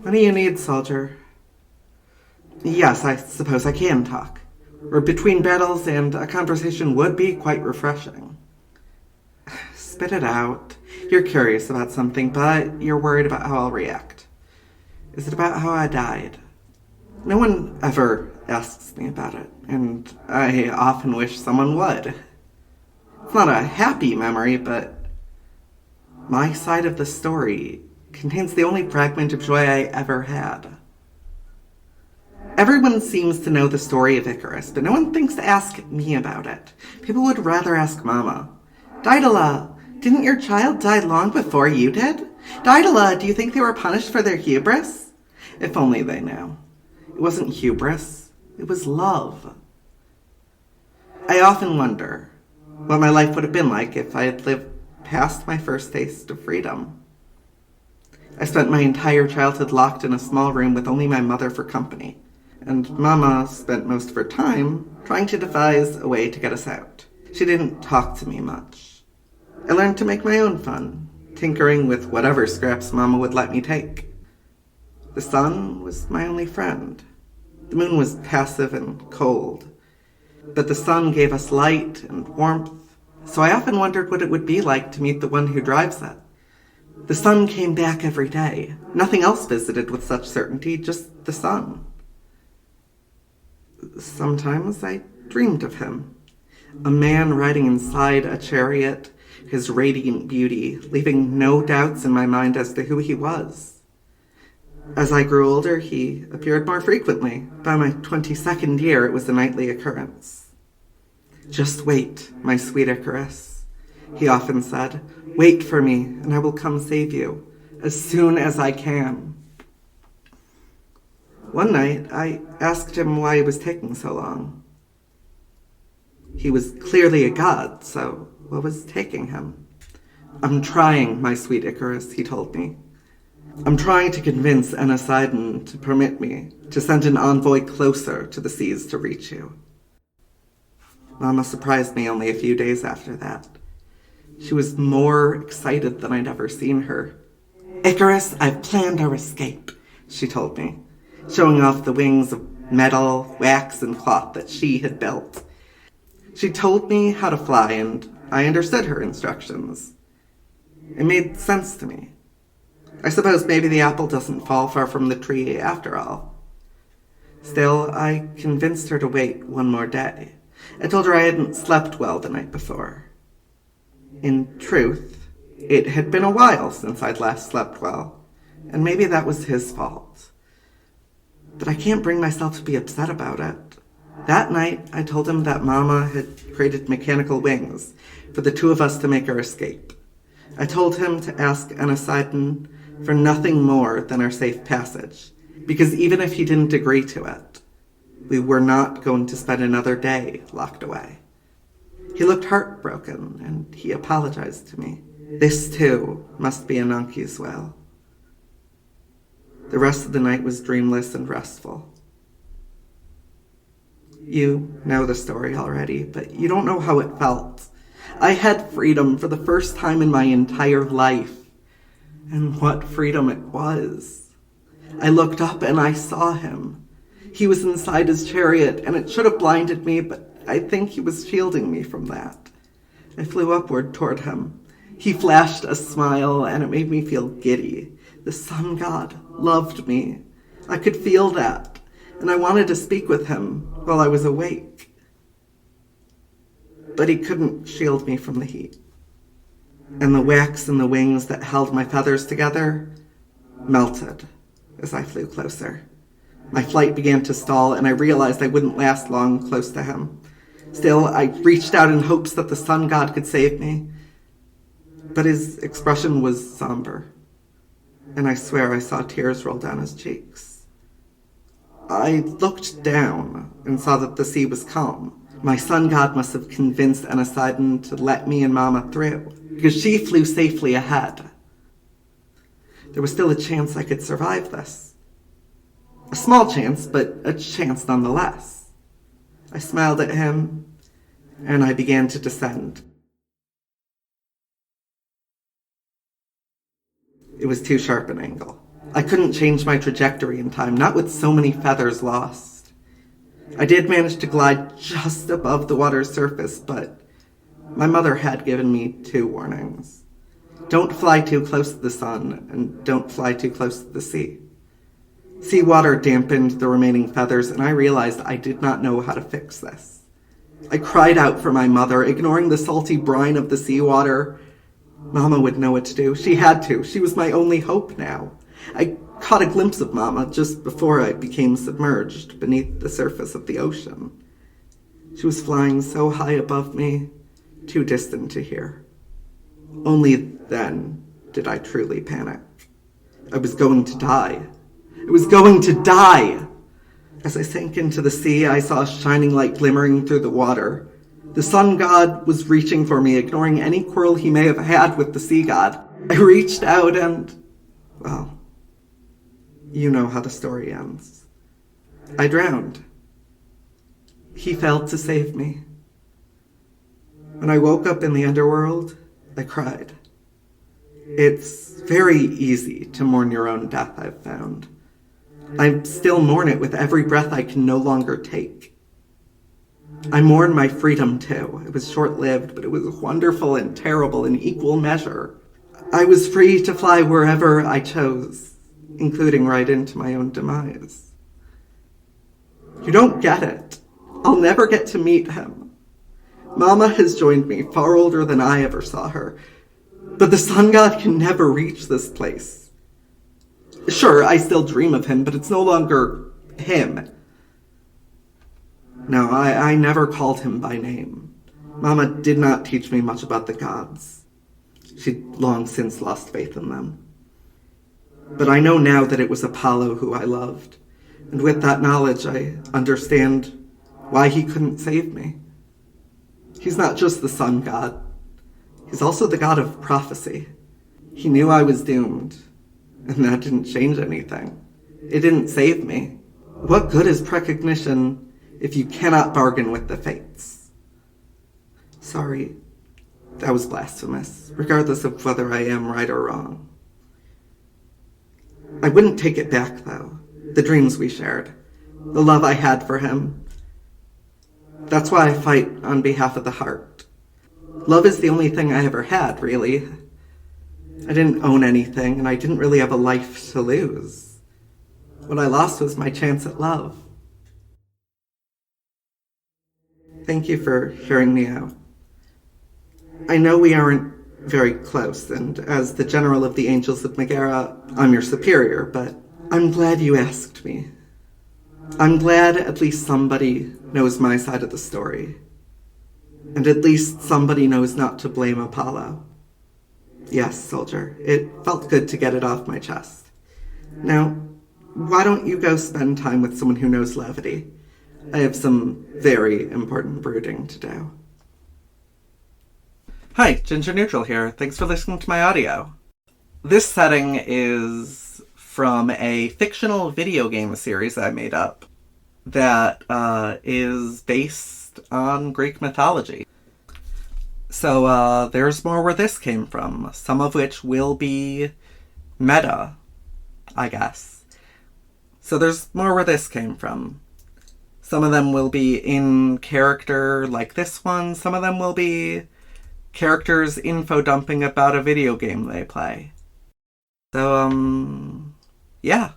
What do you need, soldier? Yes, I suppose I can talk. Or between battles, and a conversation would be quite refreshing. Spit it out. You're curious about something, but you're worried about how I'll react. Is it about how I died? No one ever asks me about it, and I often wish someone would. It's not a happy memory, but my side of the story contains the only fragment of joy I ever had. Everyone seems to know the story of Icarus, but no one thinks to ask me about it. People would rather ask Mama. Daedala, didn't your child die long before you did? Daedala, do you think they were punished for their hubris? If only they knew. It wasn't hubris, it was love. I often wonder what my life would have been like if I had lived past my first taste of freedom. I spent my entire childhood locked in a small room with only my mother for company, and Mama spent most of her time trying to devise a way to get us out. She didn't talk to me much. I learned to make my own fun, tinkering with whatever scraps Mama would let me take. The sun was my only friend. The moon was passive and cold, but the sun gave us light and warmth, so I often wondered what it would be like to meet the one who drives it. The sun came back every day. Nothing else visited with such certainty, just the sun. Sometimes I dreamed of him. A man riding inside a chariot, his radiant beauty, leaving no doubts in my mind as to who he was. As I grew older, he appeared more frequently. By my 22nd year, it was a nightly occurrence. Just wait, my sweet Icarus, he often said. Wait for me, and I will come save you, as soon as I can. One night, I asked him why he was taking so long. He was clearly a god, so what was taking him? I'm trying, my sweet Icarus, he told me. I'm trying to convince Anasidon to permit me to send an envoy closer to the seas to reach you. Mama surprised me only a few days after that. She was more excited than I'd ever seen her. Icarus, I've planned our escape, she told me, showing off the wings of metal, wax, and cloth that she had built. She told me how to fly, and I understood her instructions. It made sense to me. I suppose maybe the apple doesn't fall far from the tree after all. Still, I convinced her to wait one more day. I told her I hadn't slept well the night before. In truth, it had been a while since I'd last slept well, and maybe that was his fault. But I can't bring myself to be upset about it. That night, I told him that Mama had created mechanical wings for the two of us to make our escape. I told him to ask Anasidon for nothing more than our safe passage, because even if he didn't agree to it, we were not going to spend another day locked away. He looked heartbroken, and he apologized to me. This, too, must be Ananke's will. The rest of the night was dreamless and restful. You know the story already, but you don't know how it felt. I had freedom for the first time in my entire life. And what freedom it was. I looked up and I saw him. He was inside his chariot, and it should have blinded me, but I think he was shielding me from that. I flew upward toward him. He flashed a smile, and it made me feel giddy. The sun god loved me. I could feel that, and I wanted to speak with him while I was awake. But he couldn't shield me from the heat. And the wax in the wings that held my feathers together melted as I flew closer. My flight began to stall, and I realized I wouldn't last long close to him. Still, I reached out in hopes that the sun god could save me. But his expression was somber, and I swear I saw tears roll down his cheeks. I looked down and saw that the sea was calm. My sun god must have convinced Anasidon to let me and Mama through, because she flew safely ahead. There was still a chance I could survive this. A small chance, but a chance nonetheless. I smiled at him, and I began to descend. It was too sharp an angle. I couldn't change my trajectory in time, not with so many feathers lost. I did manage to glide just above the water's surface, but my mother had given me 2 warnings. Don't fly too close to the sun, and don't fly too close to the sea. Seawater dampened the remaining feathers, and I realized I did not know how to fix this. I cried out for my mother, ignoring the salty brine of the seawater. Mama would know what to do. She had to. She was my only hope now. I caught a glimpse of Mama just before I became submerged beneath the surface of the ocean. She was flying so high above me, too distant to hear. Only then did I truly panic. I was going to die. I was going to die! As I sank into the sea, I saw a shining light glimmering through the water. The sun god was reaching for me, ignoring any quarrel he may have had with the sea god. I reached out and, well, you know how the story ends. I drowned. He failed to save me. When I woke up in the underworld, I cried. It's very easy to mourn your own death, I've found. I still mourn it with every breath I can no longer take. I mourn my freedom too. It was short-lived, but it was wonderful and terrible in equal measure. I was free to fly wherever I chose, including right into my own demise. You don't get it. I'll never get to meet him. Mama has joined me, far older than I ever saw her. But the sun god can never reach this place. Sure, I still dream of him, but it's no longer him. No, I never called him by name. Mama did not teach me much about the gods. She'd long since lost faith in them. But I know now that it was Apollo who I loved, and with that knowledge I understand why he couldn't save me. He's not just the sun god. He's also the god of prophecy. He knew I was doomed, and that didn't change anything. It didn't save me. What good is precognition if you cannot bargain with the fates? Sorry, that was blasphemous, regardless of whether I am right or wrong. I wouldn't take it back, though. The dreams we shared, the love I had for him. That's why I fight on behalf of the heart. Love is the only thing I ever had, really. I didn't own anything, and I didn't really have a life to lose. What I lost was my chance at love. Thank you for hearing me out. I know we aren't very close, and as the general of the Angels of Megara, I'm your superior, but I'm glad you asked me. I'm glad at least somebody knows my side of the story. And at least somebody knows not to blame Apollo. Yes, soldier, it felt good to get it off my chest. Now, why don't you go spend time with someone who knows levity? I have some very important brooding to do. Hi, Ginger Neutral here. Thanks for listening to my audio. This setting is from a fictional video game series I made up that is based on Greek mythology. So there's more where this came from, some of which will be meta, I guess. So there's more where this came from. Some of them will be in character like this one, some of them will be characters info dumping about a video game they play. So, yeah.